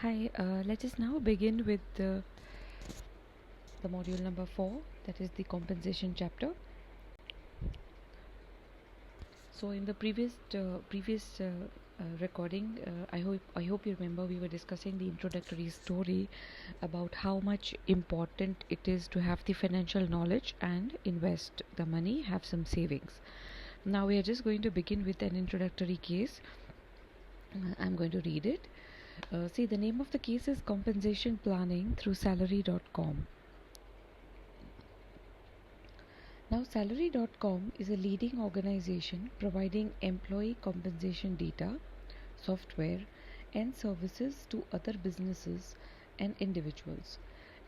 Hi, let us now begin with the module number 4, that is the compensation chapter. So in the previous recording, I hope you remember we were discussing the introductory story about how much important it is to have the financial knowledge and invest the money, have some savings. Now we are just going to begin with an introductory case. I'm going to read it. See, the name of the case is Compensation Planning through Salary.com. Now, Salary.com is a leading organization providing employee compensation data, software, and services to other businesses and individuals.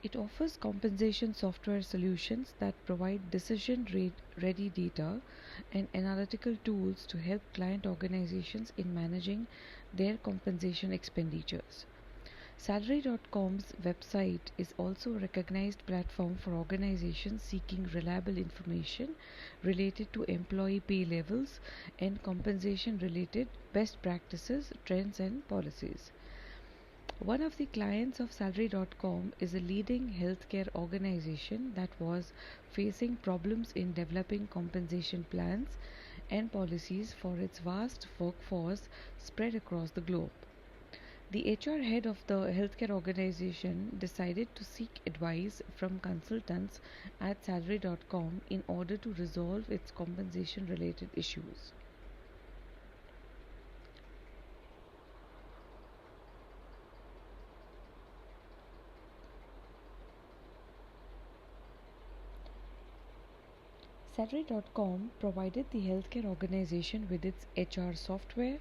It offers compensation software solutions that provide decision-ready data and analytical tools to help client organizations in managing their compensation expenditures. Salary.com's website is also a recognized platform for organizations seeking reliable information related to employee pay levels and compensation related best practices, trends, and policies. One of the clients of Salary.com is a leading healthcare organization that was facing problems in developing compensation plans and policies for its vast workforce spread across the globe. The HR head of the healthcare organization decided to seek advice from consultants at Salary.com in order to resolve its compensation related issues. Salary.com provided the healthcare organization with its HR software,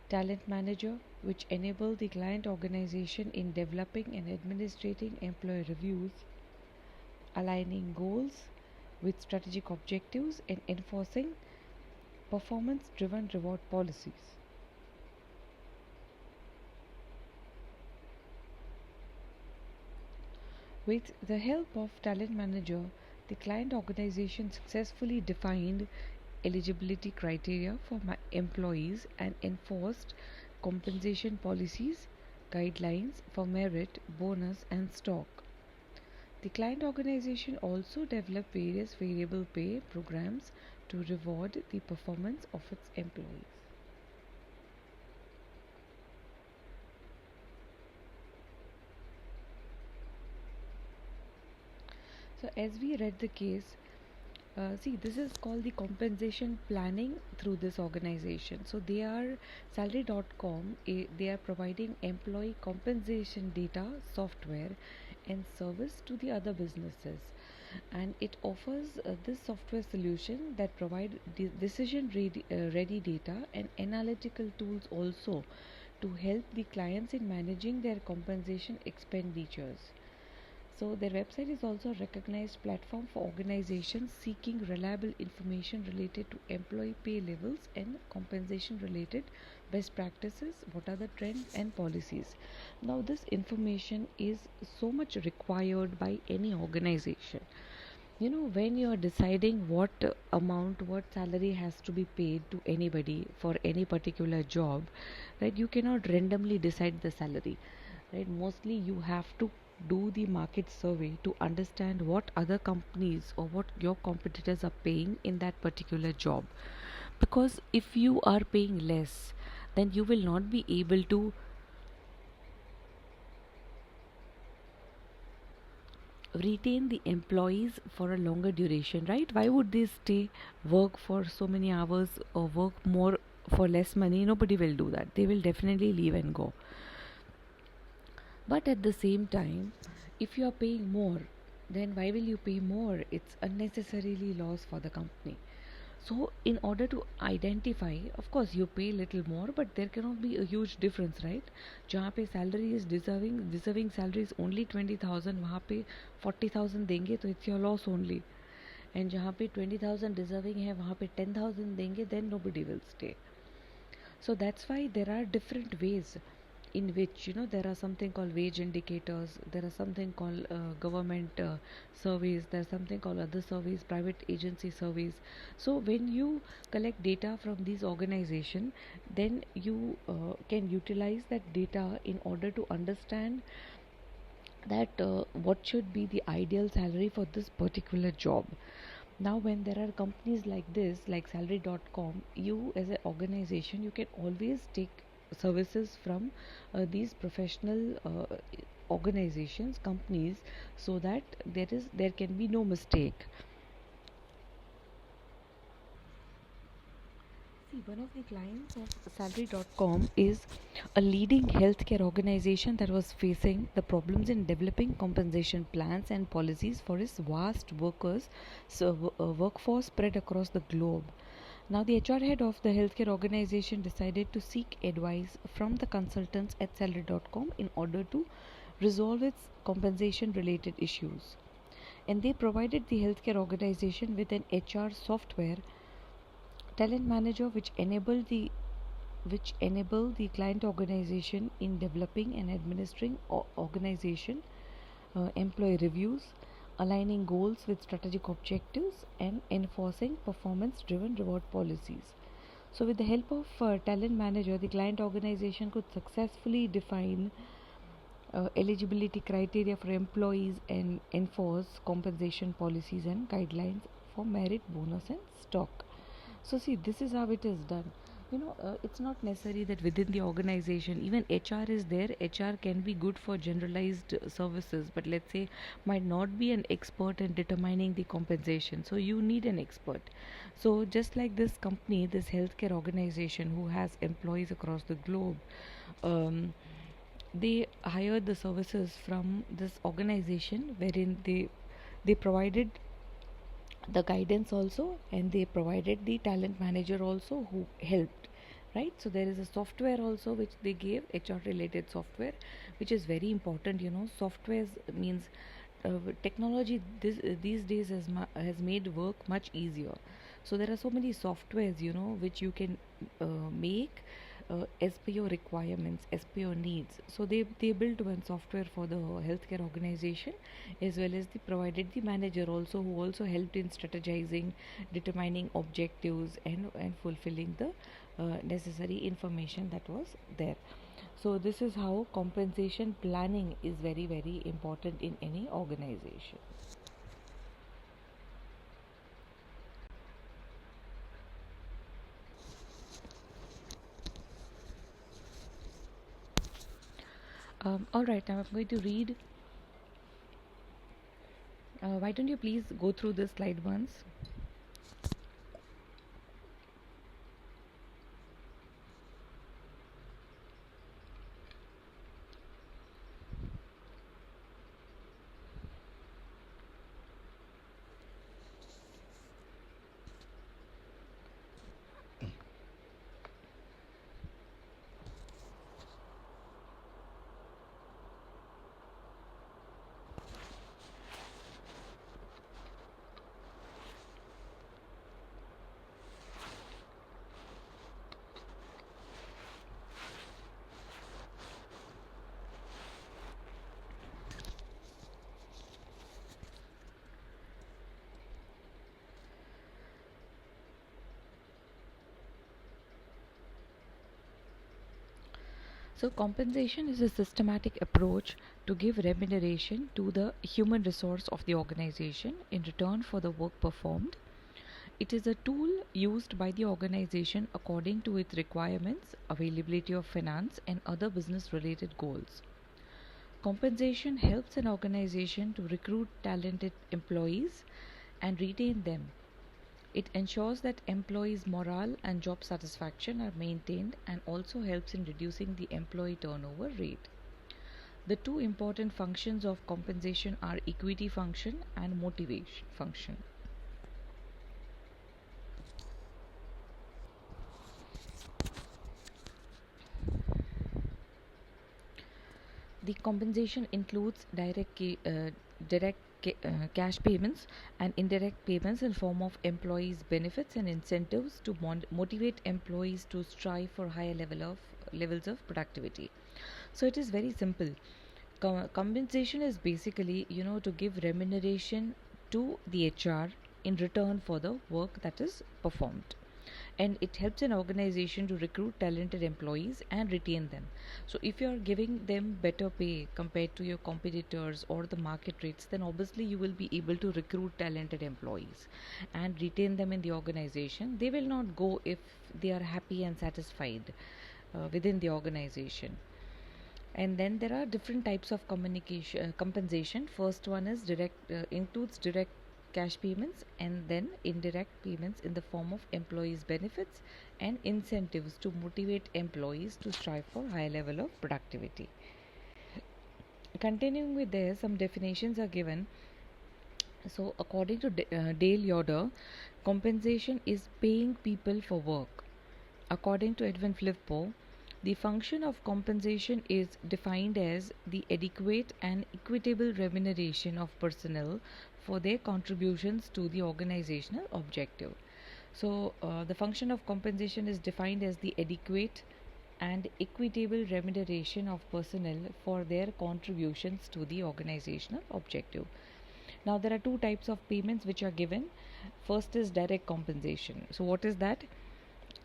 Talent Manager, which enabled the client organization in developing and administrating employee reviews, aligning goals with strategic objectives, and enforcing performance driven reward policies. With the help of Talent Manager, the client organization successfully defined eligibility criteria for employees and enforced compensation policies, guidelines for merit, bonus, and stock. The client organization also developed various variable pay programs to reward the performance of its employees. So, as we read the case, see, this is called the compensation planning through this organization. So, they are Salary.com, they are providing employee compensation data, software, and service to the other businesses. And it offers this software solution that provide ready data and analytical tools also to help the clients in managing their compensation expenditures. So their website is also a recognized platform for organizations seeking reliable information related to employee pay levels and compensation related best practices, what are the trends and policies. Now this information is so much required by any organization. When you are deciding what amount, what salary has to be paid to anybody for any particular job, right, you cannot randomly decide the salary, right? Mostly you have to do the market survey to understand what other companies or what your competitors are paying in that particular job, because if you are paying less, then you will not be able to retain the employees for a longer duration, right? Why would they stay, work for so many hours or work more for less money? Nobody will do that. They will definitely leave and go. But at the same time, if you are paying more, then why will you pay more? It's unnecessarily loss for the company. So, in order to identify, of course, you pay little more, but there cannot be a huge difference, right? जहाँ पे salary is deserving salary is only 20,000, वहाँ पे 40,000 देंगे तो it's your loss only. And जहाँ पे 20,000 deserving है, वहाँ पे 10,000 देंगे, then nobody will stay. So that's why there are different ways in which there are something called wage indicators, there are something called government surveys, there's something called other surveys, private agency surveys. So when you collect data from these organizations, then you can utilize that data in order to understand that what should be the ideal salary for this particular job. Now when there are companies like this, like salary.com, you as an organization, you can always take services from these professional organizations, companies, so that there can be no mistake. See, one of the clients of salary.com is a leading healthcare organization that was facing the problems in developing compensation plans and policies for its vast workforce spread across the globe. Now, the HR head of the healthcare organization decided to seek advice from the consultants at salary.com in order to resolve its compensation related issues. And they provided the healthcare organization with an HR software talent manager which enable the client organization in developing and administering organization employee reviews, aligning goals with strategic objectives, and enforcing performance driven reward policies. So with the help of talent manager, the client organization could successfully define eligibility criteria for employees and enforce compensation policies and guidelines for merit, bonus and stock. So see, this is how it is done. It's not necessary that within the organization, even HR is there. HR can be good for generalized services, but let's say might not be an expert in determining the compensation. So you need an expert. So just like this company, this healthcare organization who has employees across the globe, um, they hired the services from this organization wherein they provided the guidance also, and they provided the talent manager also who helped, right? So there is a software also which they gave, HR related software, which is very important. Softwares means technology these days has made work much easier. So there are so many softwares which you can make as per your requirements, as per your needs. So they built one software for the healthcare organization, as well as they provided the manager also, who also helped in strategizing, determining objectives, and fulfilling the necessary information that was there. So this is how compensation planning is very very important in any organization. All right, now I'm going to read. Why don't you please go through this slide once? So, compensation is a systematic approach to give remuneration to the human resource of the organization in return for the work performed. It is a tool used by the organization according to its requirements, availability of finance, and other business related goals. Compensation helps an organization to recruit talented employees and retain them. It ensures that employees' morale and job satisfaction are maintained and also helps in reducing the employee turnover rate. The two important functions of compensation are equity function and motivation function. The compensation includes cash payments and indirect payments in form of employees' benefits and incentives to motivate employees to strive for higher levels of productivity. So it is very simple. Compensation is basically, to give remuneration to the HR in return for the work that is performed. And it helps an organization to recruit talented employees and retain them. So if you are giving them better pay compared to your competitors or the market rates, then obviously you will be able to recruit talented employees and retain them in the organization. They will not go if they are happy and satisfied within the organization. And then there are different types of communication compensation. First one is direct, includes direct cash payments, and then indirect payments in the form of employees benefits and incentives to motivate employees to strive for higher level of productivity. Continuing with there, some definitions are given. So according to Dale Yoder, compensation is paying people for work. According to Edwin Flippo, the function of compensation is defined as the adequate and equitable remuneration of personnel for their contributions to the organizational objective. So, the function of compensation is defined as the adequate and equitable remuneration of personnel for their contributions to the organizational objective. Now, there are two types of payments which are given. First is direct compensation. So, what is that?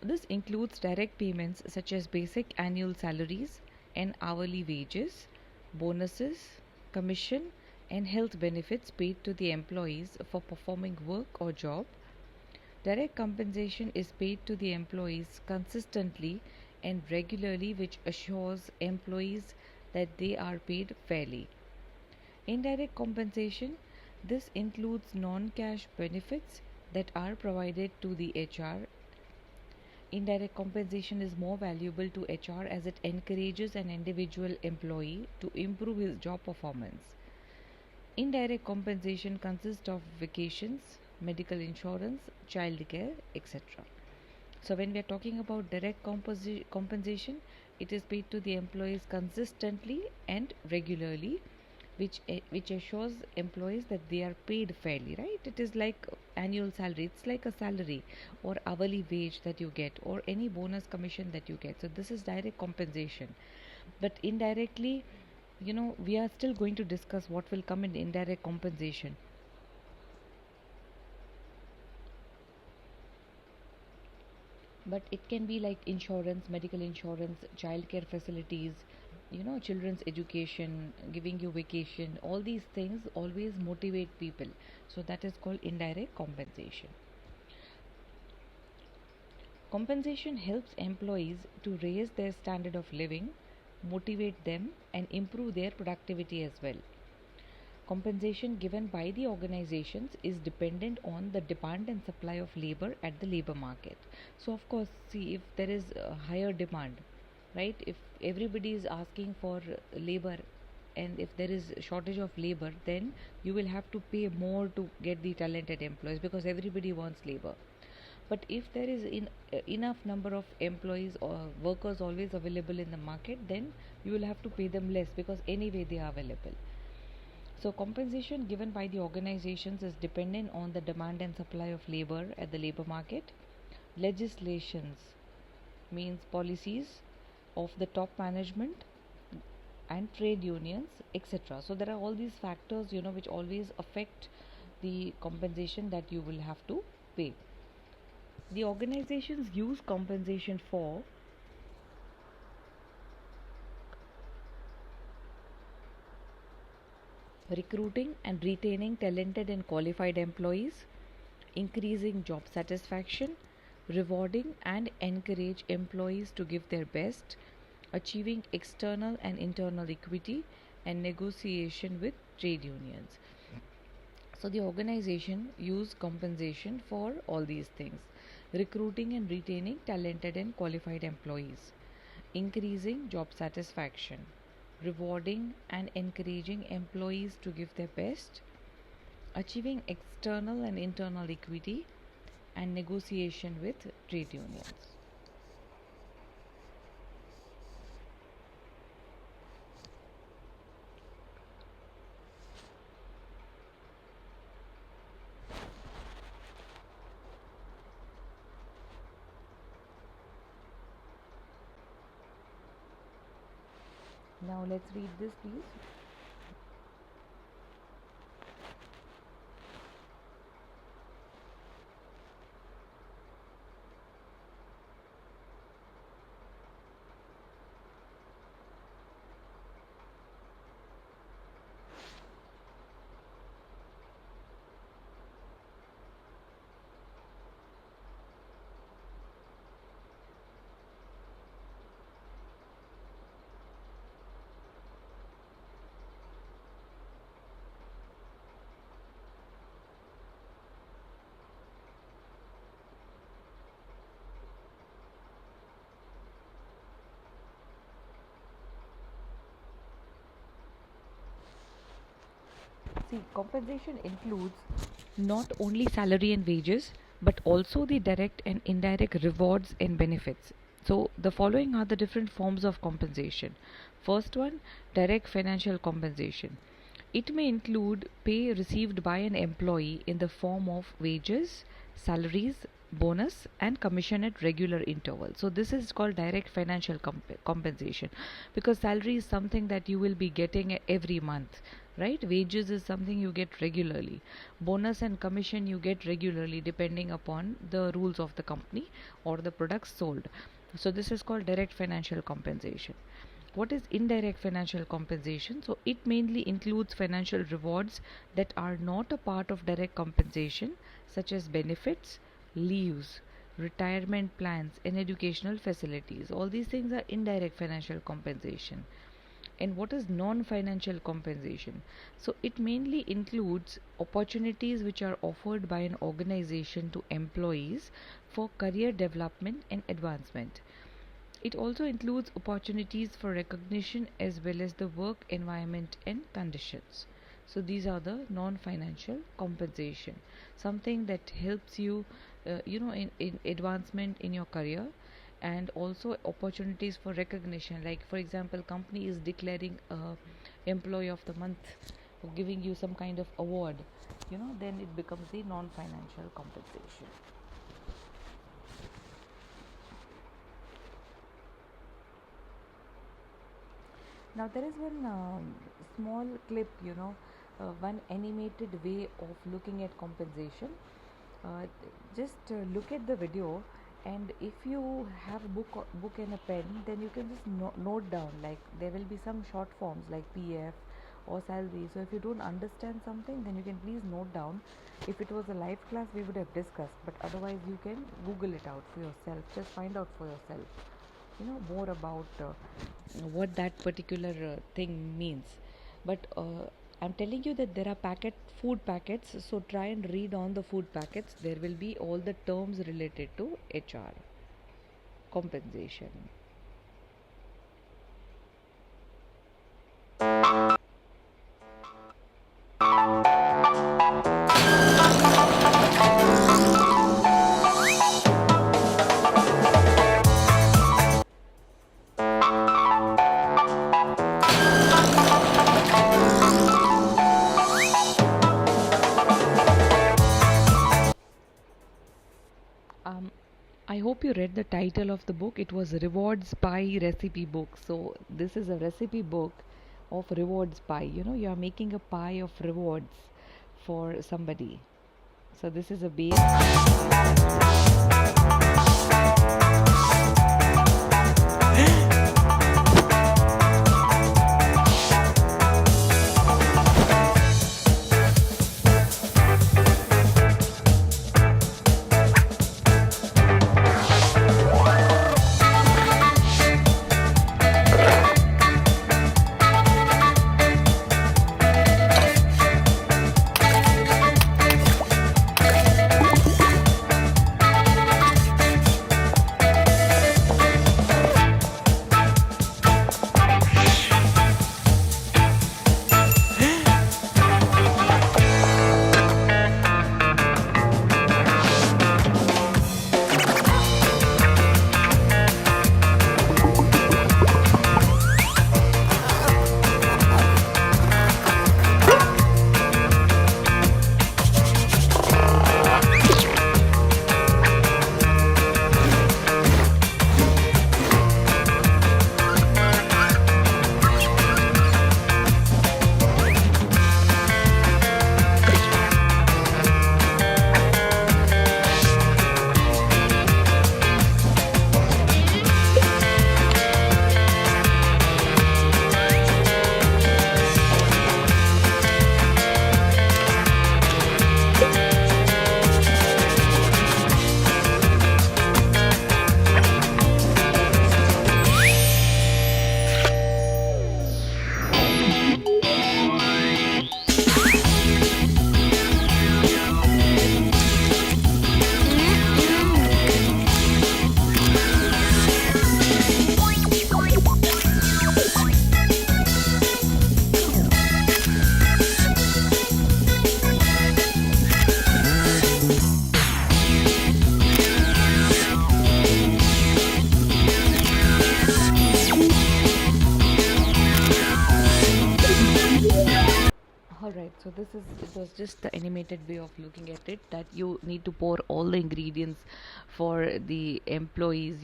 This includes direct payments such as basic annual salaries and hourly wages, bonuses, commission, and health benefits paid to the employees for performing work or job. Direct compensation is paid to the employees consistently and regularly, which assures employees that they are paid fairly. Indirect compensation, this includes non-cash benefits that are provided to the HR. Indirect compensation is more valuable to HR as it encourages an individual employee to improve his job performance. Indirect compensation consists of vacations, medical insurance, childcare, etc. So, when we are talking about direct compensation, it is paid to the employees consistently and regularly, which assures employees that they are paid fairly, right? It is like annual salary, it's like a salary or hourly wage that you get, or any bonus commission that you get. So this is direct compensation. But indirectly, we are still going to discuss what will come in indirect compensation. But it can be like insurance, medical insurance, childcare facilities, children's education, giving you vacation. All these things always motivate people. So that is called indirect compensation. Compensation helps employees to raise their standard of living, motivate them, and improve their productivity as well. Compensation given by the organizations is dependent on the demand and supply of labor at the labor market. So, of course, see, if there is a higher demand, right? If everybody is asking for labor and if there is shortage of labor, then you will have to pay more to get the talented employees because everybody wants labor. But if there is enough number of employees or workers always available in the market, then you will have to pay them less because anyway they are available. So, compensation given by the organizations is dependent on the demand and supply of labor at the labor market. Legislations means policies of the top management and trade unions, etc. So, there are all these factors, which always affect the compensation that you will have to pay. The organizations use compensation for recruiting and retaining talented and qualified employees, increasing job satisfaction, rewarding and encourage employees to give their best, achieving external and internal equity, and negotiation with trade unions. So the organization use compensation for all these things: recruiting and retaining talented and qualified employees, increasing job satisfaction, rewarding and encouraging employees to give their best, achieving external and internal equity, and negotiation with trade unions. Now let's read this, please. See, compensation includes not only salary and wages, but also the direct and indirect rewards and benefits. So, the following are the different forms of compensation. First one, direct financial compensation. It may include pay received by an employee in the form of wages, salaries, bonus, and commission at regular intervals. So, this is called direct financial compensation, because salary is something that you will be getting every month, right? Wages is something you get regularly. Bonus and commission you get regularly depending upon the rules of the company or the products sold. So, this is called direct financial compensation. What is indirect financial compensation? So, it mainly includes financial rewards that are not a part of direct compensation, such as benefits, leaves, retirement plans, and educational facilities. All these things are indirect financial compensation. And what is non financial compensation? So, it mainly includes opportunities which are offered by an organization to employees for career development and advancement. It also includes opportunities for recognition as well as the work environment and conditions. So these are the non-financial compensation, something that helps you, in advancement in your career, and also opportunities for recognition. Like for example, company is declaring employee of the month or giving you some kind of award, then it becomes the non-financial compensation. Now there is one small clip, one animated way of looking at compensation. Uh, just look at the video, and if you have a book and a pen, then you can just note down. Like there will be some short forms like PF or salary. So if you don't understand something, then you can please note down. If it was a live class, we would have discussed, but otherwise you can Google it out for yourself. Just find out for yourself, more about what that particular thing means. But I'm telling you that there are food packets, so try and read on the food packets. There will be all the terms related to HR compensation. um, I hope you read the title of the book. It was Rewards Pie Recipe Book. So this is a recipe book of rewards pie. You are making a pie of rewards for somebody. So this is a base. So it was just the animated way of looking at it, that you need to pour all the ingredients for the employees,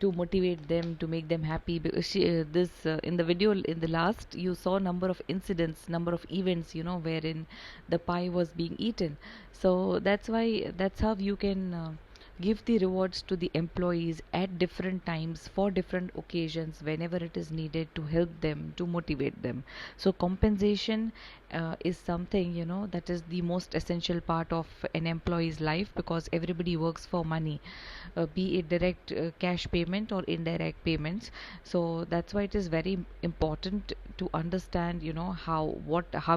to motivate them, to make them happy. Because this in the video, in the last, you saw number of incidents, number of events, wherein the pie was being eaten. So that's how you can give the rewards to the employees at different times for different occasions whenever it is needed, to help them, to motivate them. So compensation is something, that is the most essential part of an employee's life, because everybody works for money, be it direct cash payment or indirect payments. So that's why it is very important to understand, how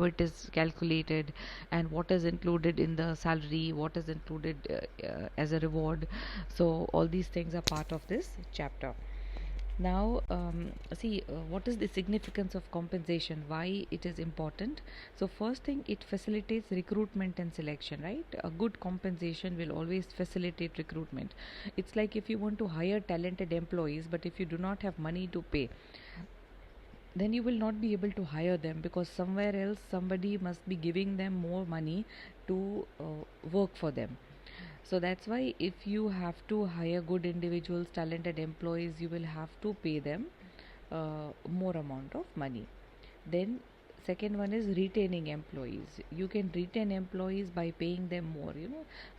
it is calculated, and what is included in the salary, what is included as a reward. So all these things are part of this chapter. Now, see, what is the significance of compensation? Why it is important? So, first thing, it facilitates recruitment and selection, right? A good compensation will always facilitate recruitment. It's like if you want to hire talented employees, but if you do not have money to pay, then you will not be able to hire them, because somewhere else somebody must be giving them more money to work for them. So that's why if you have to hire good individuals, talented employees, you will have to pay them more amount of money. Then second one is retaining employees. You can retain employees by paying them more.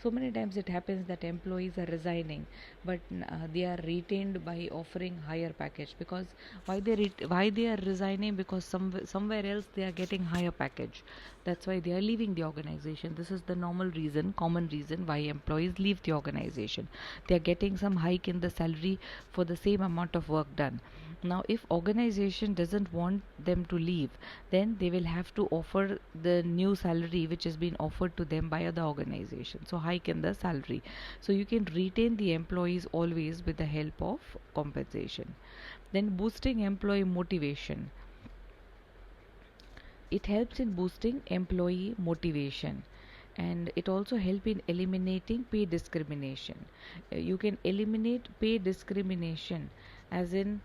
So many times it happens that employees are resigning, but they are retained by offering higher package. Because why they are resigning? Because somewhere else they are getting higher package. That's why they are leaving the organization. This is the normal reason, common reason why employees leave the organization. They are getting some hike in the salary for the same amount of work done. Now, if organization doesn't want them to leave, then they will have to offer the new salary which has been offered to them by other organization. So hike in the salary. So you can retain the employees always with the help of compensation. Then boosting employee motivation. It helps in boosting employee motivation, and it also helps in eliminating pay discrimination. You can eliminate pay discrimination, as in,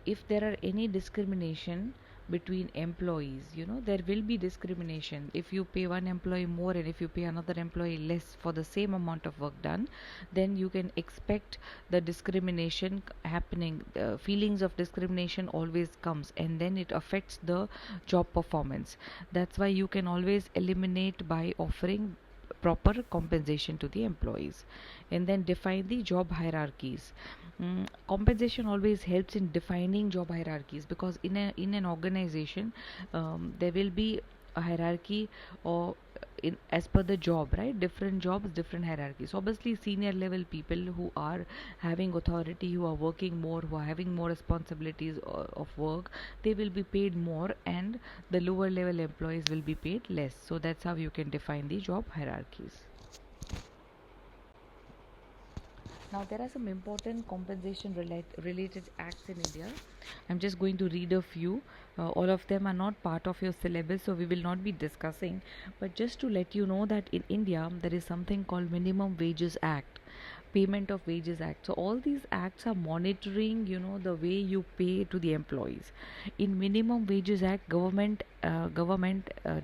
if there are any discrimination between employees, there will be discrimination. If you pay one employee more and if you pay another employee less for the same amount of work done, then you can expect the discrimination happening. Feelings of discrimination always comes, and then it affects the job performance. That's why you can always eliminate by offering proper compensation to the employees. And then define the job hierarchies. Compensation always helps in defining job hierarchies, because in an organization, there will be a hierarchy, or in as per the job, right? Different jobs, different hierarchies. Obviously, senior level people who are having authority, who are working more, who are having more responsibilities of work, they will be paid more, and the lower level employees will be paid less. So that's how you can define the job hierarchies. Now, there are some important compensation related acts in India. I'm just going to read a few. All of them are not part of your syllabus, so we will not be discussing. But just to let you know that in India, there is something called Minimum Wages Act, Payment of Wages Act. So all these acts are monitoring, the way you pay to the employees. In Minimum Wages Act, government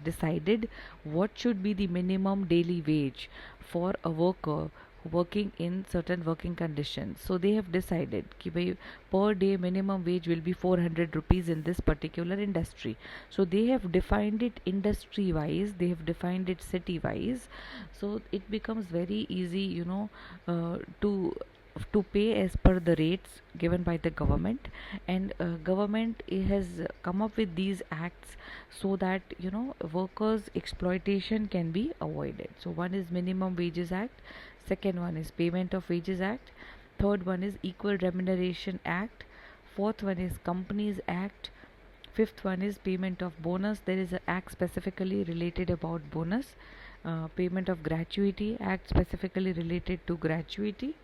decided what should be the minimum daily wage for a worker working in certain working conditions. So they have decided that per day minimum wage will be 400 rupees in this particular industry. So they have defined it industry wise, they have defined it city wise. So it becomes very easy, to pay as per the rates given by the government. And government has come up with these acts so that workers exploitation can be avoided. So one is Minimum Wages Act, second one is Payment of Wages Act, third one is Equal Remuneration Act, fourth one is Companies Act, fifth one is Payment of Bonus. There is an act specifically related about bonus. Payment of Gratuity Act, specifically related to gratuity.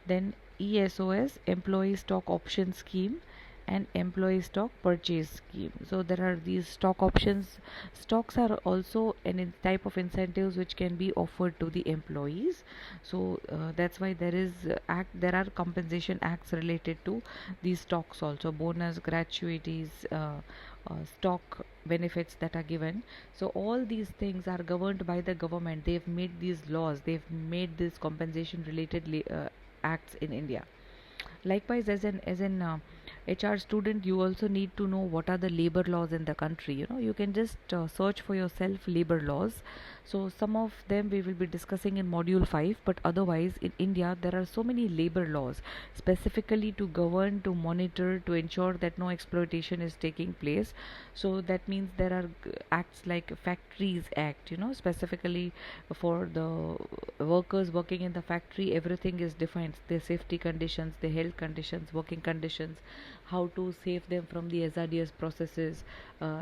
Then ESOS, Employee Stock Option Scheme. and employee stock purchase scheme. So there are these stock options. Stocks are also an type of incentives which can be offered to the employees. So that's why there are compensation acts related to these stocks also, bonus, gratuities, stock benefits that are given. So all these things are governed by the government. They've made these laws, they've made this compensation related acts in India. Likewise, as an HR student, you also need to know what are the labor laws in the country. You can just search for yourself labor laws. So some of them we will be discussing in module 5, but otherwise in India there are so many labor laws specifically to govern, to monitor, to ensure that no exploitation is taking place. So that means there are acts like Factories Act, specifically for the workers working in the factory. Everything is defined: their safety conditions, their health conditions, working conditions, how to save them from the hazardous processes,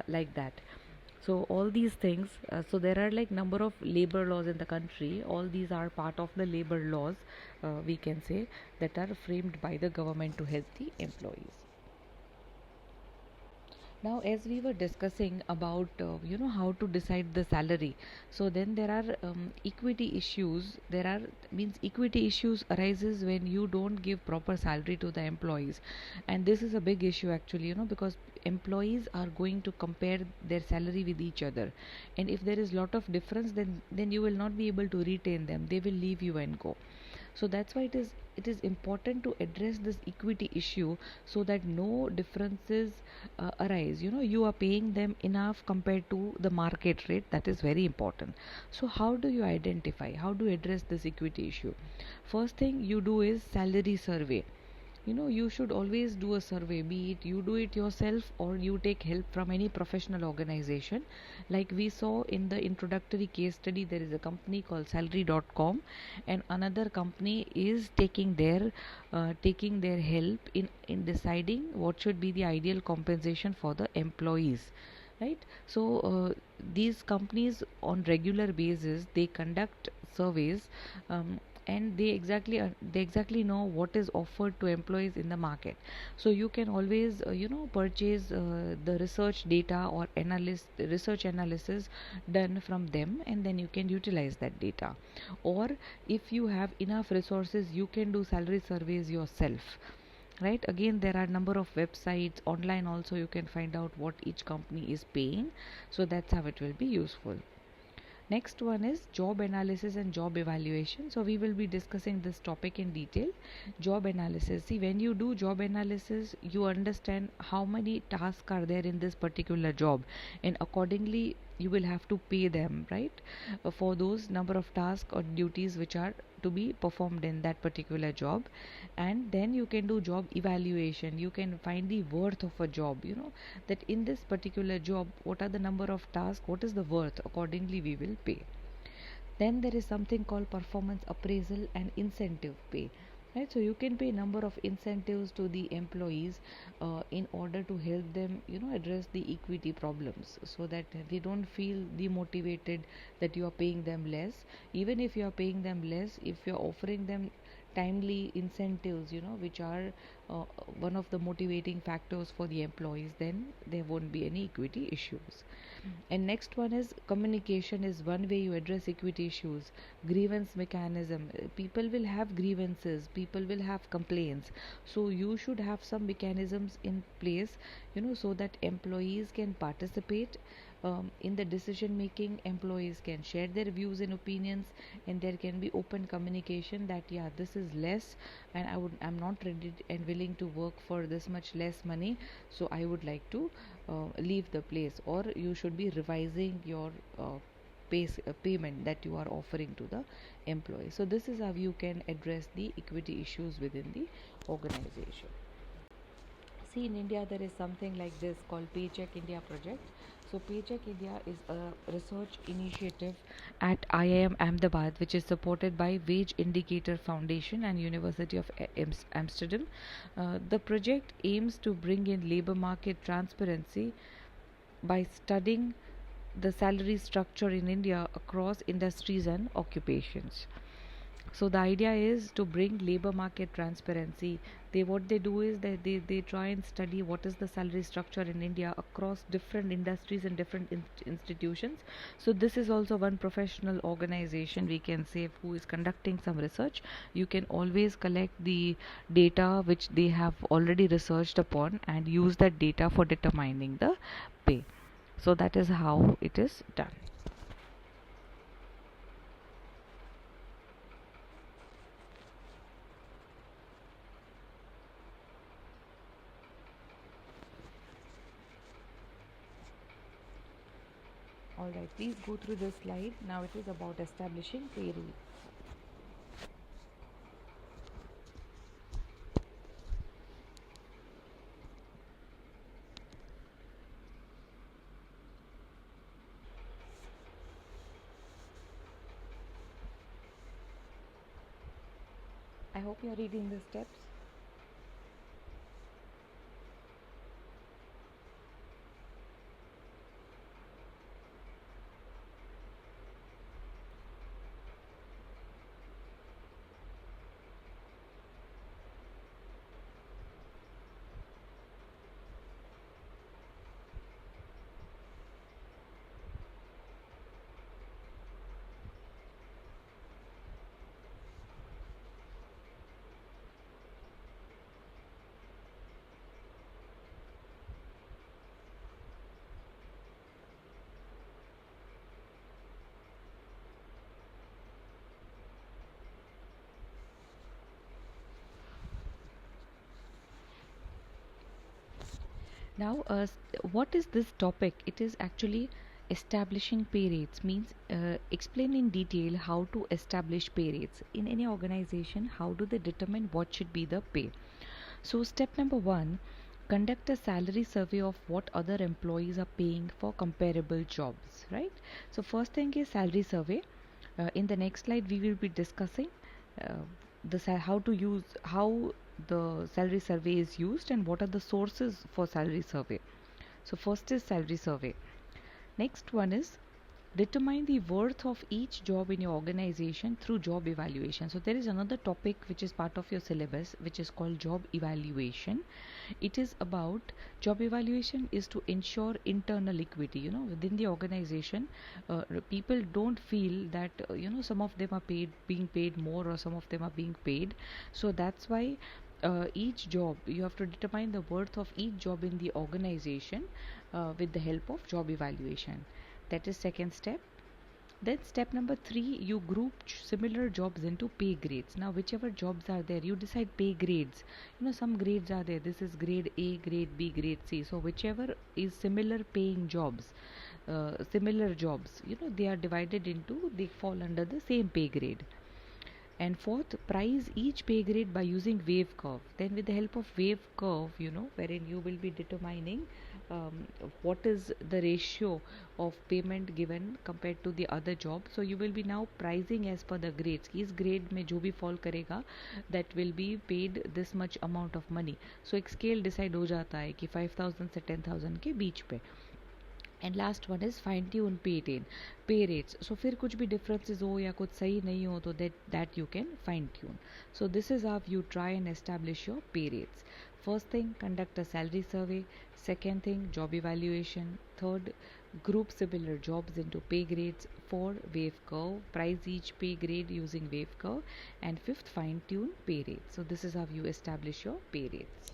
like that. So all these things, so there are like number of labor laws in the country. All these are part of the labor laws, we can say, that are framed by the government to help the employees. Now, as we were discussing about how to decide the salary, so then there are equity issues. There are means equity issues arises when you don't give proper salary to the employees, and this is a big issue actually, because employees are going to compare their salary with each other, and if there is lot of difference, then you will not be able to retain them. They will leave you and go. So that's why it is important to address this equity issue, so that no differences arise. You are paying them enough compared to the market rate. That is very important. So how do you identify, how do you address this equity issue? First thing you do is salary survey. You should always do a survey, be it you do it yourself or you take help from any professional organization. Like we saw in the introductory case study, there is a company called salary.com, and another company is taking their help in deciding what should be the ideal compensation for the employees, right? So these companies on regular basis, they conduct surveys, and they exactly know what is offered to employees in the market. So you can always purchase the research data or research analysis done from them, and then you can utilize that data. Or if you have enough resources, you can do salary surveys yourself, right? Again, there are number of websites online also, you can find out what each company is paying. So that's how it will be useful. Next one is job analysis and job evaluation. So we will be discussing this topic in detail. Job analysis. See, when you do job analysis, you understand how many tasks are there in this particular job, and accordingly you will have to pay them, right? For those number of tasks or duties which are to be performed in that particular job. And then you can do job evaluation. You can find the worth of a job, that in this particular job, what are the number of tasks, what is the worth, accordingly we will pay. Then there is something called performance appraisal and incentive pay, right? So you can pay number of incentives to the employees in order to help them address the equity problems, so that they don't feel demotivated that you are paying them less. Even if you are paying them less, if you are offering them timely incentives, which are one of the motivating factors for the employees, then there won't be any equity issues. And next one is communication is one way you address equity issues. Grievance mechanism. People will have grievances, people will have complaints. So you should have some mechanisms in place, so that employees can participate in the decision making. Employees can share their views and opinions, and there can be open communication that yeah, this is less, and I'm not ready and willing to work for this much less money, so I would like to leave the place, or you should be revising your payment that you are offering to the employee. So this is how you can address the equity issues within the organization. See, in India there is something like this called Paycheck India project. So Paycheck India is a research initiative at IIM Ahmedabad, which is supported by Wage Indicator Foundation and University of Amsterdam. The project aims to bring in labor market transparency by studying the salary structure in India across industries and occupations. So the idea is to bring labor market transparency. What they do is that they try and study what is the salary structure in India across different industries and different institutions. So this is also one professional organization, we can say, who is conducting some research. You can always collect the data which they have already researched upon and use that data for determining the pay. So that is how it is done. Alright, please go through this slide. Now it is about establishing pay rates. I hope you are reading the steps. Now, what is this topic? It is actually establishing pay rates, means explain in detail how to establish pay rates. In any organization, how do they determine what should be the pay? So, step number one, conduct a salary survey of what other employees are paying for comparable jobs, right? So, first thing is salary survey. In the next slide, we will be discussing uh, how to use how the salary survey is used and what are the sources for salary survey. So, first is salary survey. Next one is determine the worth of each job in your organization through job evaluation. So there is another topic which is part of your syllabus which is called job evaluation. It is about job evaluation is to ensure internal equity, within the organization. People don't feel that some of them are being paid more or some of them are being paid. So that's why each job you have to determine the worth of each job in the organization with the help of job evaluation. That is second step. Then step number 3, you group similar jobs into pay grades. Now whichever jobs are there, you decide pay grades. Some grades are there. This is grade A, grade B, grade C. So whichever is similar paying jobs, similar jobs, they are divided into, they fall under the same pay grade. And fourth, price each pay grade by using wave curve. Then with the help of wave curve, wherein you will be determining what is the ratio of payment given compared to the other job. So you will be now pricing as per the grades. Is grade में जो भी fall करेगा, that will be paid this much amount of money. So एक scale decide हो जाता है कि 5,000 से 10,000 के बीच पे. And last one is fine tune पे रेट्स. सो फिर कुछ भी डिफरेंसेस हो या कुछ सही नहीं हो तो that you can fine tune. So this is how you try and establish your pay rates. First thing, conduct a salary survey. Second thing, job evaluation. Third, group similar jobs into pay grades. Four, wave curve, price each pay grade using wave curve. And fifth, fine tune pay rates. So this is how you establish your pay rates.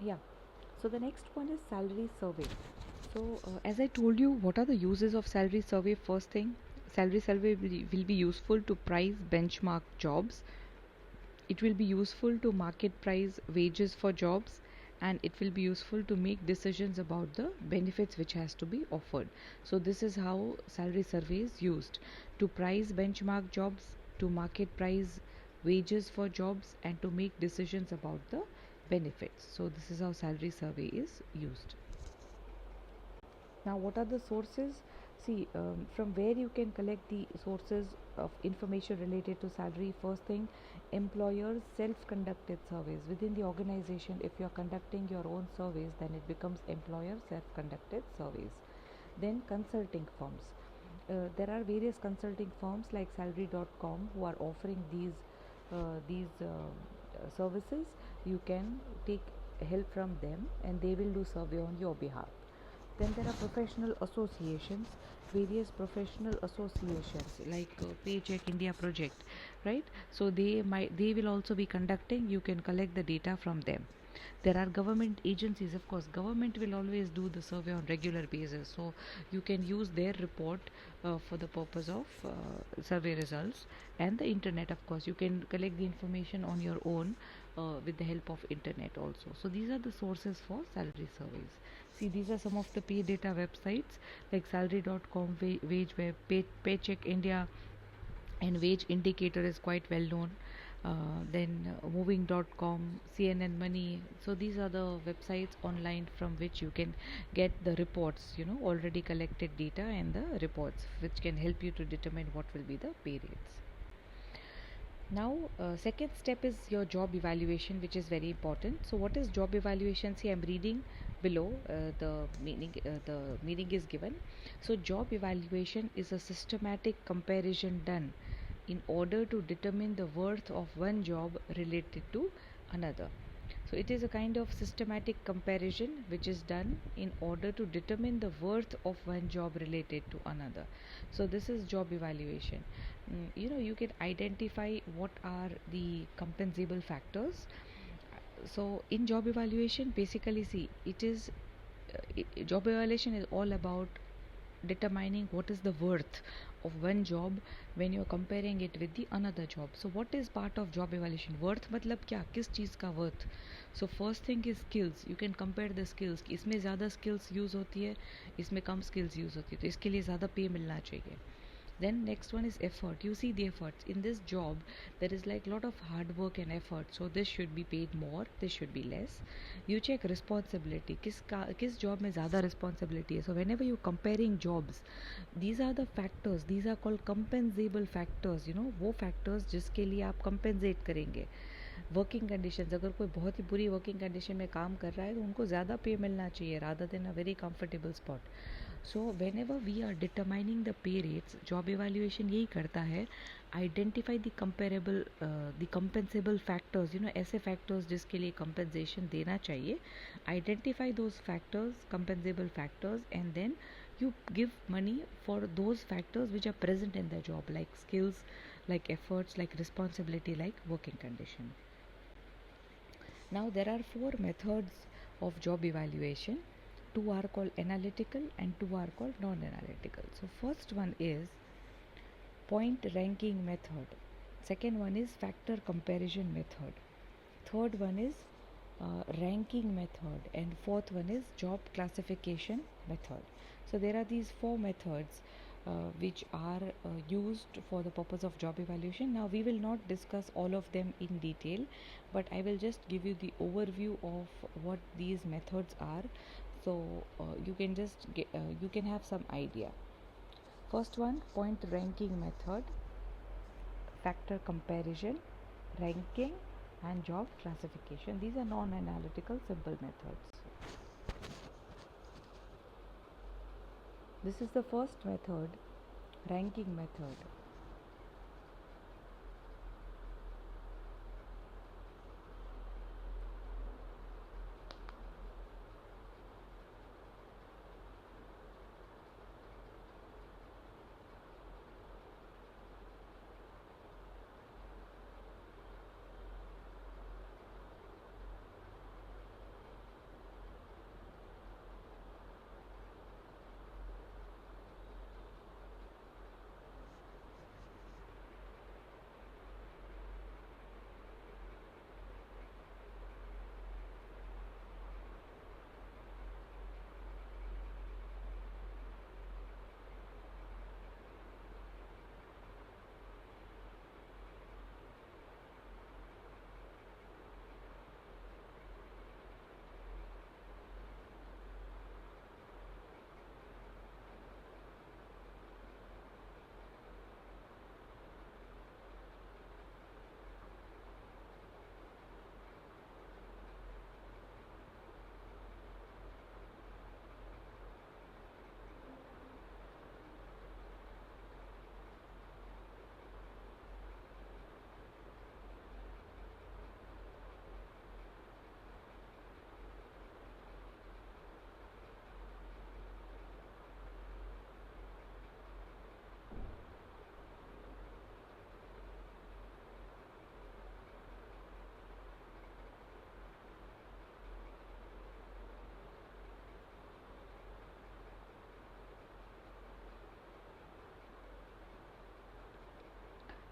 Yeah. So the next one is salary survey. So as I told you, what are the uses of salary survey? First thing, salary survey will be useful to price benchmark jobs. It will be useful to market price wages for jobs, and it will be useful to make decisions about the benefits which has to be offered. So this is how salary survey is used: to price benchmark jobs, to market price wages for jobs, and to make decisions about the benefits. So this is how salary survey is used. Now, what are the sources? See, from where you can collect the sources of information related to salary. First thing, employers self-conducted surveys within the organization. If you are conducting your own surveys, then it becomes employer self-conducted surveys. Then consulting firms. There are various consulting firms like salary.com who are offering these services. You can take help from them, and they will do survey on your behalf. Then there are professional associations, various professional associations like Paycheck India Project, right? So they will also be conducting. You can collect the data from them. There are government agencies, of course. Government will always do the survey on regular basis, so you can use their report for the purpose of survey results. And the internet, of course, you can collect the information on your own with the help of internet also. So these are the sources for salary surveys. See, these are some of the pay data websites like salary.com, WageWeb, Paycheck India, and Wage Indicator is quite well known. Then moving.com, CNN Money. So these are the websites online from which you can get the reports, already collected data and the reports, which can help you to determine what will be the pay rates. Now, second step is your job evaluation, which is very important. So, what is job evaluation? See, I'm reading below the meaning. The meaning is given. So, job evaluation is a systematic comparison done in order to determine the worth of one job related to another. So, it is a kind of systematic comparison which is done in order to determine the worth of one job related to another. So, this is job evaluation. You can identify what are the compensable factors. So in job evaluation, basically, see, job evaluation is all about determining what is the worth of one job when you're comparing it with the another job. So what is part of job evaluation? Worth मतलब क्या, किस चीज़ का worth? So first thing is skills. You can compare the skills कि इसमें ज़्यादा skills use होती है, इसमें कम skills use होती है, तो इसके लिए ज़्यादा pay मिलना चाहिए. Then next one is effort. You see the efforts in this job. There is like lot of hard work and effort, so this should be paid more, this should be less. You check responsibility. किस job में ज़्यादा responsibility है. So whenever you comparing jobs, these are the factors. These are called compensable factors. वो factors जिसके लिए आप compensate करेंगे. Working conditions, अगर कोई बहुत ही बुरी वर्किंग कंडीशन में काम कर रहा है तो उनको ज़्यादा पे मिलना चाहिए rather than a very comfortable spot. So whenever we are determining the pay rates, job evaluation यही करता है, identify the comparable the compensable factors, ऐसे फैक्टर्स जिसके लिए कंपेंसेशन देना चाहिए. Identify those factors, compensable factors, and then you give money for those factors which are present in the job, like skills, like efforts, like responsibility, like working condition. Now there are four methods of job evaluation. Two are called analytical and two are called non-analytical. So first one is point ranking method, second one is factor comparison method, third one is ranking method, and fourth one is job classification method. So there are these four methods which are used for the purpose of job evaluation. Now we will not discuss all of them in detail, but I will just give you the overview of what these methods are, so you can have some idea. First one, point ranking method, factor comparison, ranking, and job classification. These are non-analytical simple methods. This is the first method, ranking method.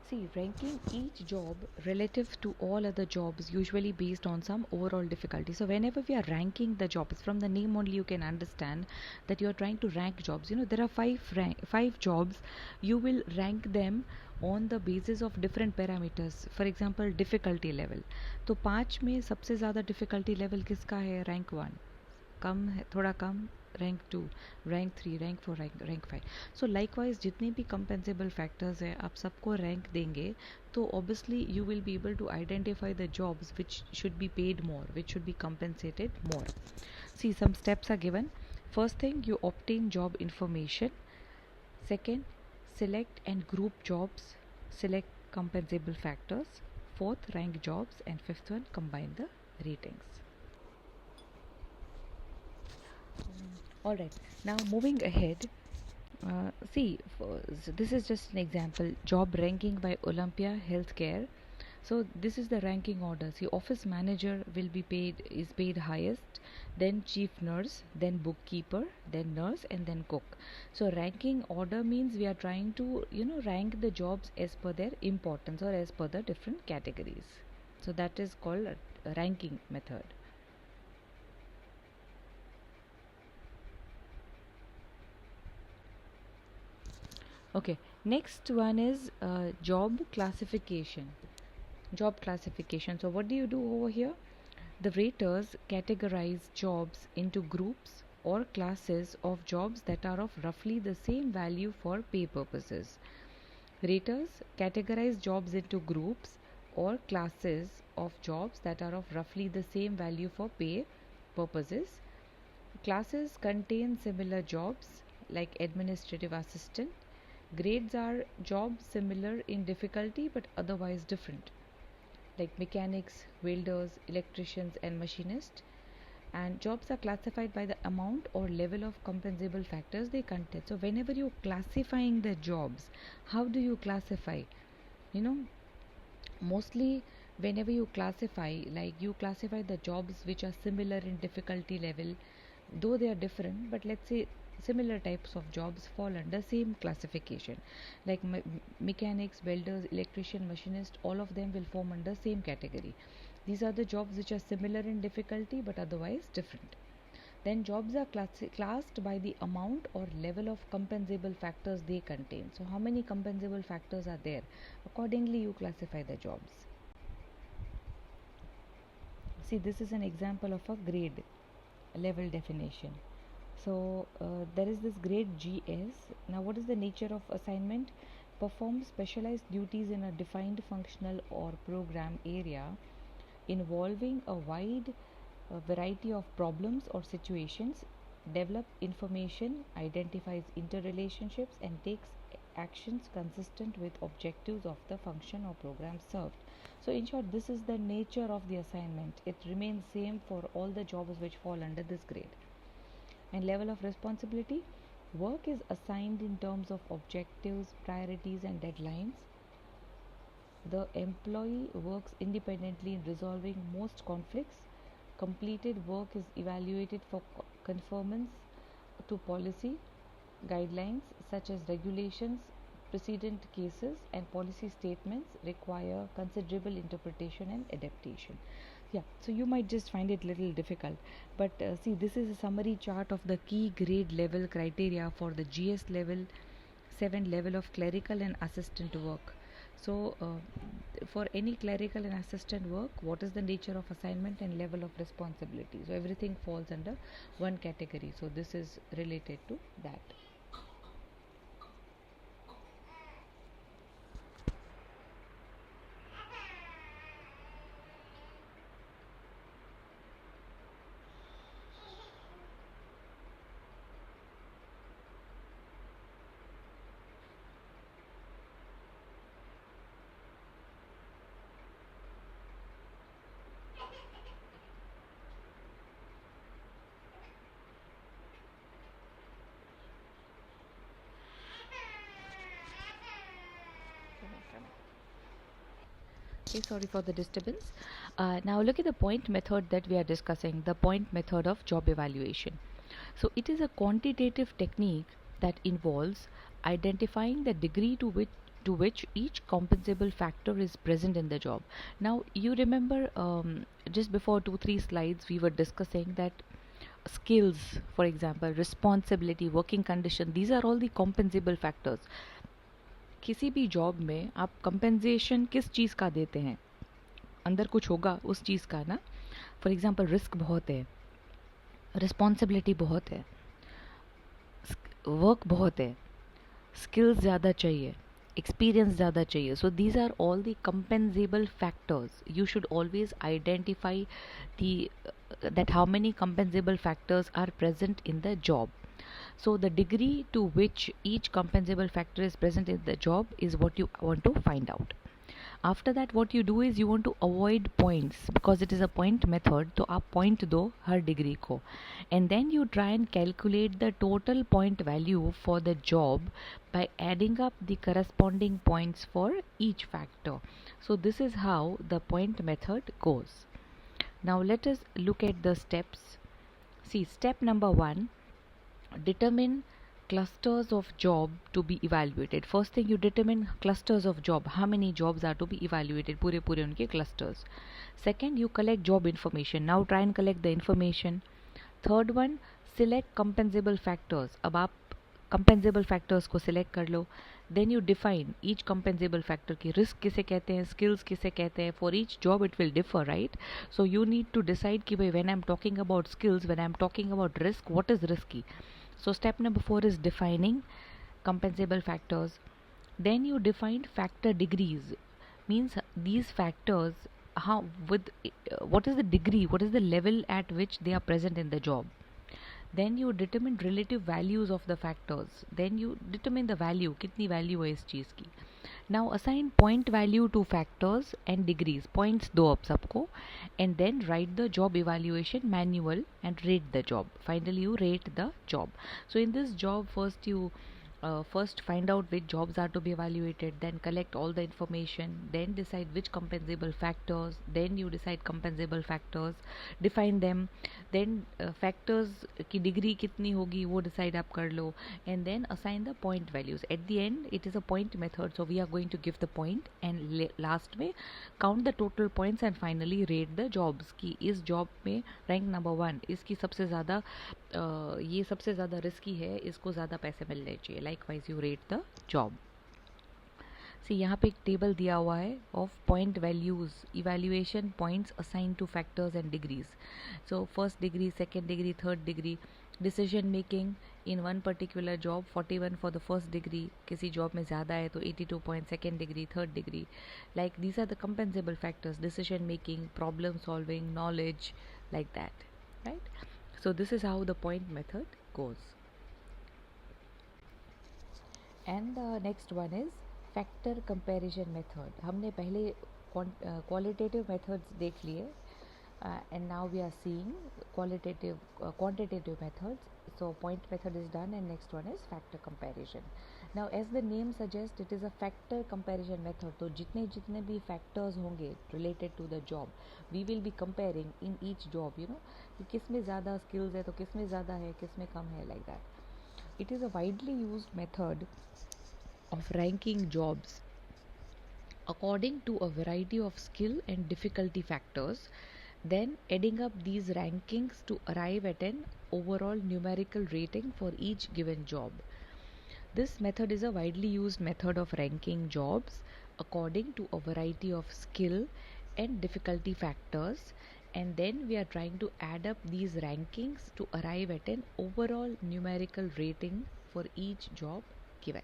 See, ranking each job relative to all other jobs usually based on some overall difficulty. So whenever we are ranking the jobs, from the name only you can understand that you are trying to rank jobs. There are five jobs. You will rank them on the basis of different parameters. For example, difficulty level. तो 5 में सबसे ज़्यादा difficulty level किसका है? Rank 1. कम है, थोड़ा कम rank 2, rank 3, rank 4, rank 5. So likewise जितने भी कंपेंसेबल फैक्टर्स हैं आप सबको रैंक देंगे तो obviously you will be able to identify the jobs which should be paid more, which should be compensated more. See, some steps are given. First thing, you obtain job information. Second, select and group jobs, select compensable factors. Fourth, rank jobs. And fifth one, combine the ratings. Alright, now moving ahead, see, this is just an example, job ranking by Olympia Healthcare. So this is the ranking order. See, office manager is paid highest, then chief nurse, then bookkeeper, then nurse, and then cook. So ranking order means we are trying to rank the jobs as per their importance or as per the different categories. So that is called a ranking method. Okay, next one is job classification. Job classification. So what do you do over here? The raters categorize jobs into groups or classes of jobs that are of roughly the same value for pay purposes. Raters categorize jobs into groups or classes of jobs that are of roughly the same value for pay purposes. Classes contain similar jobs like administrative assistant. Grades are jobs similar in difficulty but otherwise different, like mechanics, welders, electricians, and machinists. And jobs are classified by the amount or level of compensable factors they contain. So whenever you're classifying the jobs, how do you classify? Mostly whenever you classify, like you classify the jobs which are similar in difficulty level, though they are different, but let's say similar types of jobs fall under same classification, like mechanics, welders, electrician, machinist, all of them will form under same category. These are the jobs which are similar in difficulty but otherwise different. Then jobs are classed by the amount or level of compensable factors they contain. So how many compensable factors are there? Accordingly you classify the jobs. See, this is an example of a grade level definition. So there is this grade GS. Now what is the nature of assignment? Perform specialized duties in a defined functional or program area involving a wide variety of problems or situations, develop information, identifies interrelationships, and takes actions consistent with objectives of the function or program served. So in short, this is the nature of the assignment. It remains same for all the jobs which fall under this grade. And level of responsibility, work is assigned in terms of objectives, priorities, and deadlines. The employee works independently in resolving most conflicts. Completed work is evaluated for conformance to policy guidelines such as regulations. Precedent cases and policy statements require considerable interpretation and adaptation. Yeah, so you might just find it little difficult, but see, this is a summary chart of the key grade level criteria for the GS level 7 level of clerical and assistant work. So for any clerical and assistant work, what is the nature of assignment and level of responsibility? So everything falls under one category, so this is related to that. Okay, sorry for the disturbance. Now look at the point method that we are discussing, the point method of job evaluation. So it is a quantitative technique that involves identifying the degree to which to which each compensable factor is present in the job. Now you remember, just before 2-3 slides we were discussing that skills, for example, responsibility, working condition, these are all the compensable factors. किसी भी job में आप compensation किस चीज़ का देते हैं, अंदर कुछ होगा उस चीज़ का ना. फॉर एग्जांपल रिस्क बहुत है, रिस्पॉन्सिबिलिटी बहुत है, वर्क बहुत है, स्किल्स ज़्यादा चाहिए, experience ज़्यादा चाहिए. So these are all the compensable factors. You should always identify the that how many compensable factors are present in the job. So the degree to which each compensable factor is present in the job is what you want to find out. After that what you do is you want to avoid points because it is a point method. तो आप point दो हर degree को, and then you try and calculate the total point value for the job by adding up the corresponding points for each factor. So this is how the point method goes. Now let us look at the steps. See, step number 1, determine clusters of job to be evaluated. First thing, you determine clusters of job, how many jobs are to be evaluated, पूरे पूरे उनके clusters. Second, you collect job information. Now try and collect the information. Third one, select compensable factors. अब आप compensable factors को select कर लो. Then you define each compensable factor की risk किसे कहते हैं, skills किसे कहते हैं. For each job it will differ, right? So you need to decide कि भाई when I'm talking about skills, when I'm talking about risk, what is risky? So step number 4 is defining compensable factors. Then you define factor degrees. Means these factors, how with what is the degree, what is the level at which they are present in the job. Then you determine relative values of the factors. Then you determine the value, कितनी value है इस चीज़ की. Now assign point value to factors and degrees. Points दो अब सबको, and then write the job evaluation manual and rate the job. Finally you rate the job. So in this job, first find out which jobs are to be evaluated, then collect all the information, then decide which compensable factors, then you decide compensable factors, define them, then factors की degree कितनी होगी वो decide आप कर लो, and then assign the point values. At the end it is a point method, so we are going to give the point and last में count the total points and finally rate the jobs कि इस job में rank number 1, इसकी सबसे ज़्यादा ये सबसे ज़्यादा रिस्की है, इसको ज़्यादा पैसे मिलने चाहिए. Likewise you rate the job. See यहाँ पे एक टेबल दिया हुआ है of point values, evaluation points assign to factors and degrees. So first degree, second degree, third degree. Decision making in one particular job 41 for the first degree. किसी जॉब में ज़्यादा है तो 82 point second degree, third degree. Like these are the compensable factors. Decision making, problem solving, knowledge, like that, right? So this is how the point method goes. And the next one is factor comparison method. हमने पहले qualitative methods देख लिए, and now we are seeing quantitative methods. So point method is done and next one is factor comparison. Now as the name suggests, it is a factor comparison method. तो जितने जितने भी factors होंगे related to the job, we will be comparing in each job, you know, कि किस में ज़्यादा skills है तो किस में ज़्यादा है, किस में कम है, like that. It is a widely used method of ranking jobs according to a variety of skill and difficulty factors, then adding up these rankings to arrive at an overall numerical rating for each given job. This method is a widely used method of ranking jobs according to a variety of skill and difficulty factors, and then we are trying to add up these rankings to arrive at an overall numerical rating for each job given.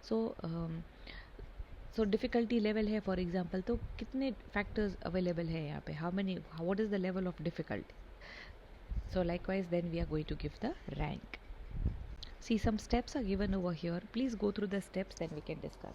So difficulty level है, for example, तो कितने factors available है यहाँ पे, what is the level of difficulty. So likewise then we are going to give the rank. See, some steps are given over here. Please go through the steps, then we can discuss.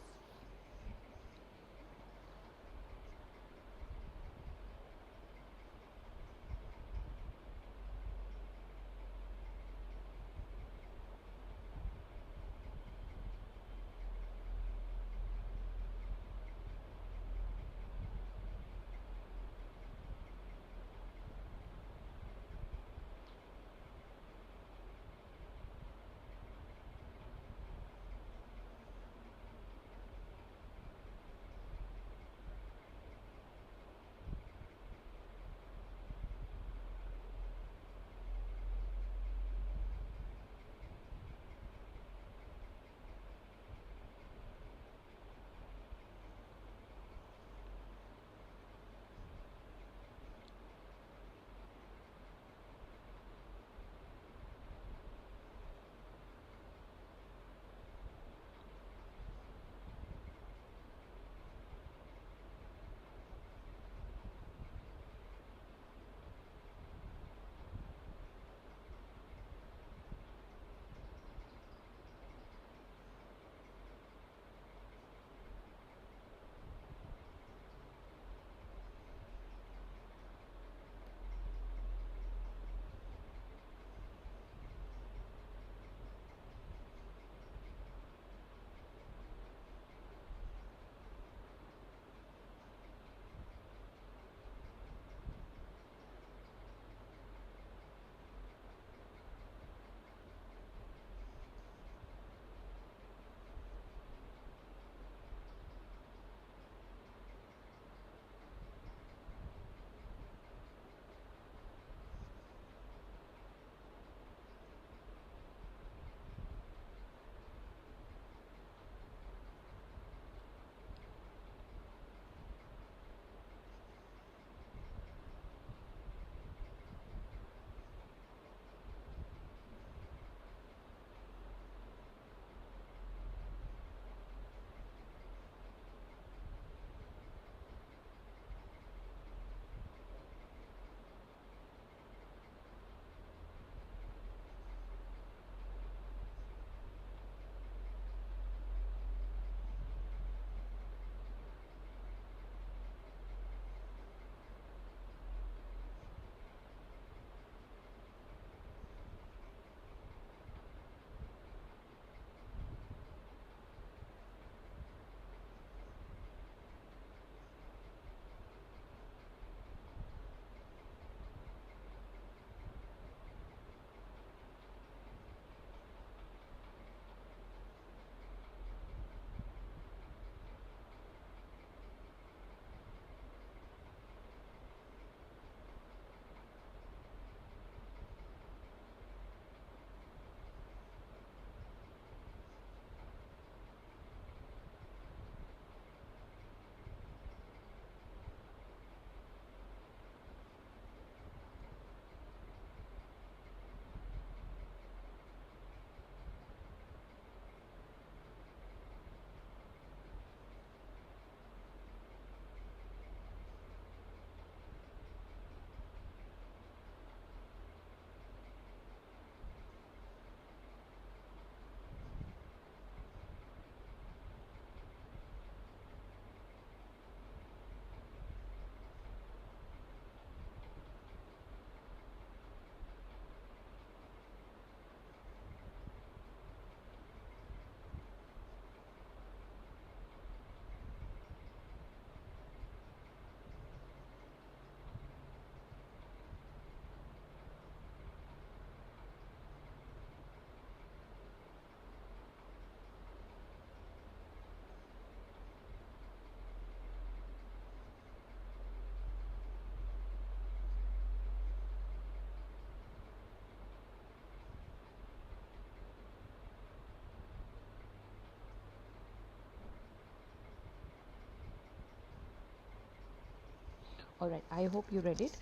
Alright, I hope you read it.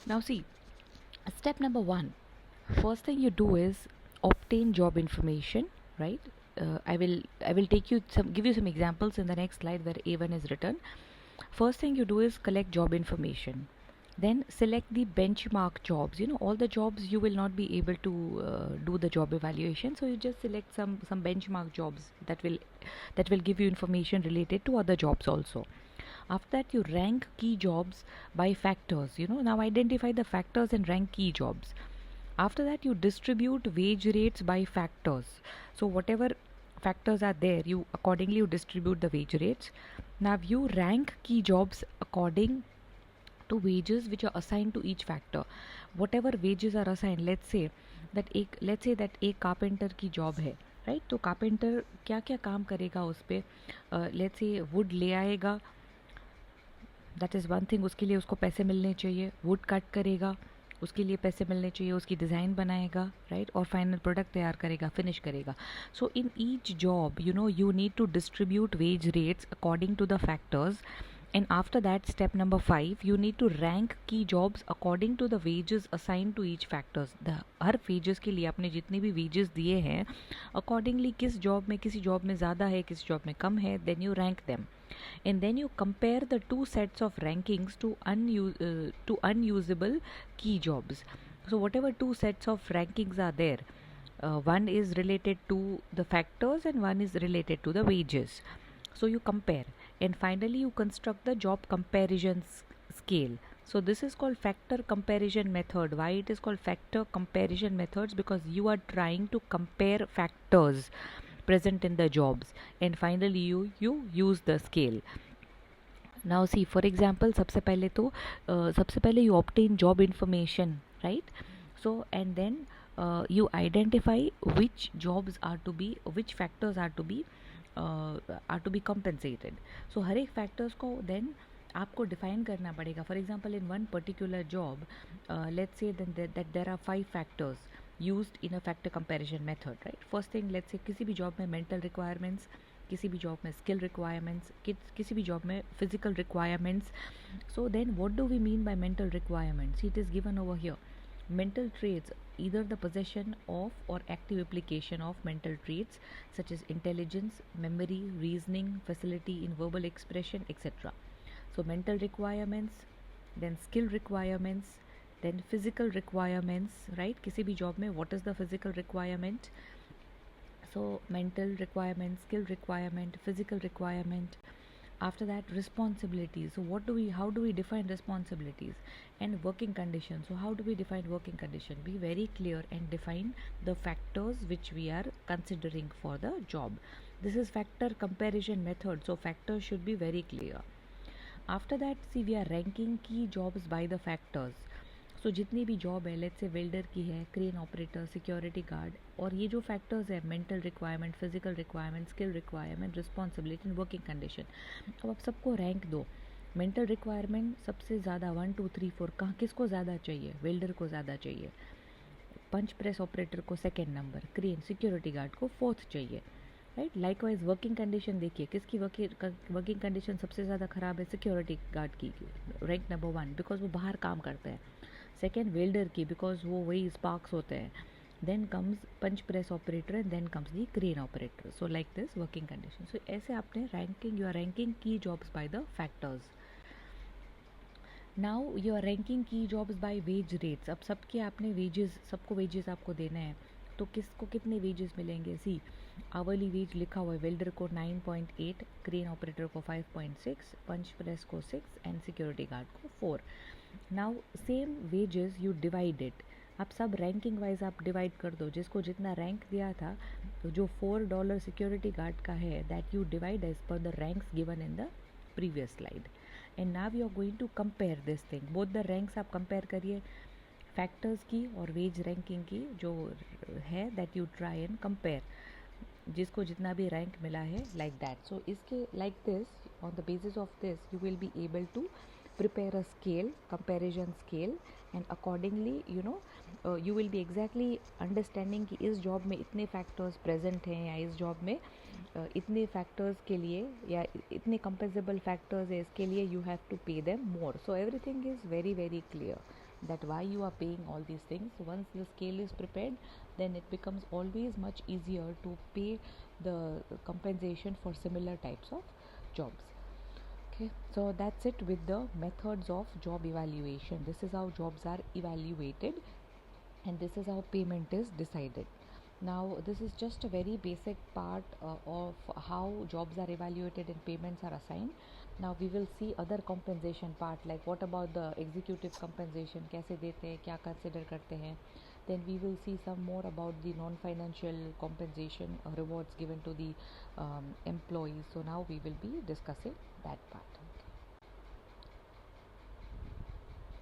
Now, see, step number one, first thing you do is obtain job information, right? I will give you some examples in the next slide where A1 is written. First thing you do is collect job information. Then select the benchmark jobs. All the jobs you will not be able to do the job evaluation, so you just select some benchmark jobs that will give you information related to other jobs also. After that, you rank key jobs by factors. Now identify the factors and rank key jobs. After that, you distribute wage rates by factors. So whatever factors are there, you accordingly distribute the wage rates. Now you rank key jobs according to wages which are assigned to each factor. Whatever wages are assigned, let's say that एक carpenter की job है, right? तो carpenter क्या क्या काम करेगा उस पर, लेट्स से वुड ले आएगा, दैट इज़ वन थिंग, उसके लिए उसको पैसे मिलने चाहिए. वुड कट करेगा, उसके लिए पैसे मिलने चाहिए. उसकी डिज़ाइन बनाएगा, राइट? और फाइनल प्रोडक्ट तैयार करेगा, फिनिश करेगा. So in each job you need to distribute wage rates according to the factors. And after that, step number 5, you need to rank key jobs according to the wages assigned to each factors. Her wages के लिए आपने जितने भी wages दिए हैं, accordingly किस job में, किसी job में ज़्यादा है, किसी job में कम है, then you rank them. And then you compare the two sets of rankings to unusable key jobs. So whatever two sets of rankings are there, one is related to the factors and one is related to the wages. So you compare, and finally you construct the job comparison scale. So this is called factor comparison method. Why it is called factor comparison methods? Because you are trying to compare factors present in the jobs, and finally you use the scale. Now see, for example, सबसे पहले you obtain job information, right? So and then you identify which factors are to be compensated. So हर एक factors को then आपको define करना पड़ेगा. For example, in one particular job, let's say that there are 5 factors used in a factor comparison method, right? First thing, let's say किसी भी job में mental requirements, किसी भी job में skill requirements, किसी भी job में physical requirements. So then what do we mean by mental requirements? It is given over here. Mental traits, either the possession of or active application of mental traits such as intelligence, memory, reasoning, facility in verbal expression, etc. So mental requirements, then skill requirements, then physical requirements, right? किसी भी job में what is the physical requirement? So mental requirement, skill requirement, physical requirement. After that, responsibilities. So how do we define responsibilities? And working conditions. So how do we define working condition? Be very clear and define the factors which we are considering for the job. This is factor comparison method, so factors should be very clear. After that, see, we are ranking key jobs by the factors. So जितनी भी job है, let's say welder की है, crane operator, security guard, और ये जो factors है, mental requirement, physical requirement, skill requirement, responsibility and working condition. अब आप सबको रैंक दो. मेंटल रिक्वायरमेंट सबसे ज़्यादा 1 2 3 4 कहाँ किसको ज़्यादा चाहिए? वेल्डर को ज़्यादा चाहिए. पंच प्रेस ऑपरेटर को second number, crane security guard को फोर्थ चाहिए, राइट? लाइकवाइज वर्किंग कंडीशन देखिए, किसकी वर्किंग कंडीशन सबसे ज़्यादा ख़राब है? सिक्योरिटी गार्ड की, रैंक नंबर 1, बिकॉज वो बाहर काम करते हैं. सेकेंड वेल्डर की, बिकॉज वो वही स्पार्क्स होते हैं. Then comes punch press operator and then comes the crane operator. So like this working condition. So ऐसे आपने रैंकिंग, यू आर रैंकिंग की jobs by the factors. Now you are ranking की jobs by wage rates. अब सबको wages आपको देना है, तो किसको कितने वेजेस मिलेंगे? सी, आवरली वेज लिखा हुआ है, वेल्डर को 9.8, क्रेन ऑपरेटर को 5.6, पंच प्रेस को 6 एंड सिक्योरिटी गार्ड को 4. Now same wages you divide it. आप सब रैंकिंग वाइज आप डिवाइड कर दो. जिसको जितना रैंक दिया था, तो जो $4 सिक्योरिटी गार्ड का है, that you divide as per the ranks given in the previous slide. And now you are going to compare this thing. Both the ranks आप कंपेयर करिए, फैक्टर्स की और वेज रैंकिंग की जो है, that you try and compare. जिसको जितना भी रैंक मिला है, लाइक दैट. सो इसके like this, on the basis of this you will be able to prepare a scale, comparison scale, and accordingly you will be exactly understanding कि इस job में इतने factors present हैं, या इस job में इतने फैक्टर्स के लिए या इतने कंपेंसेबल फैक्टर्स है इसके लिए you have to pay them more. So everything is very very clear that why you are paying all these things. Once the scale is prepared, then it becomes always much easier to pay the compensation for similar types of jobs. Okay, so that's it with the methods of job evaluation. This is how jobs are evaluated, and this is how payment is decided. Now this is just a very basic part of how jobs are evaluated and payments are assigned. Now we will see other compensation part, like what about the executive compensation, कैसे देते हैं, क्या consider करते हैं. Then we will see some more about the non-financial compensation rewards given to the employees. So now we will be discussing that part.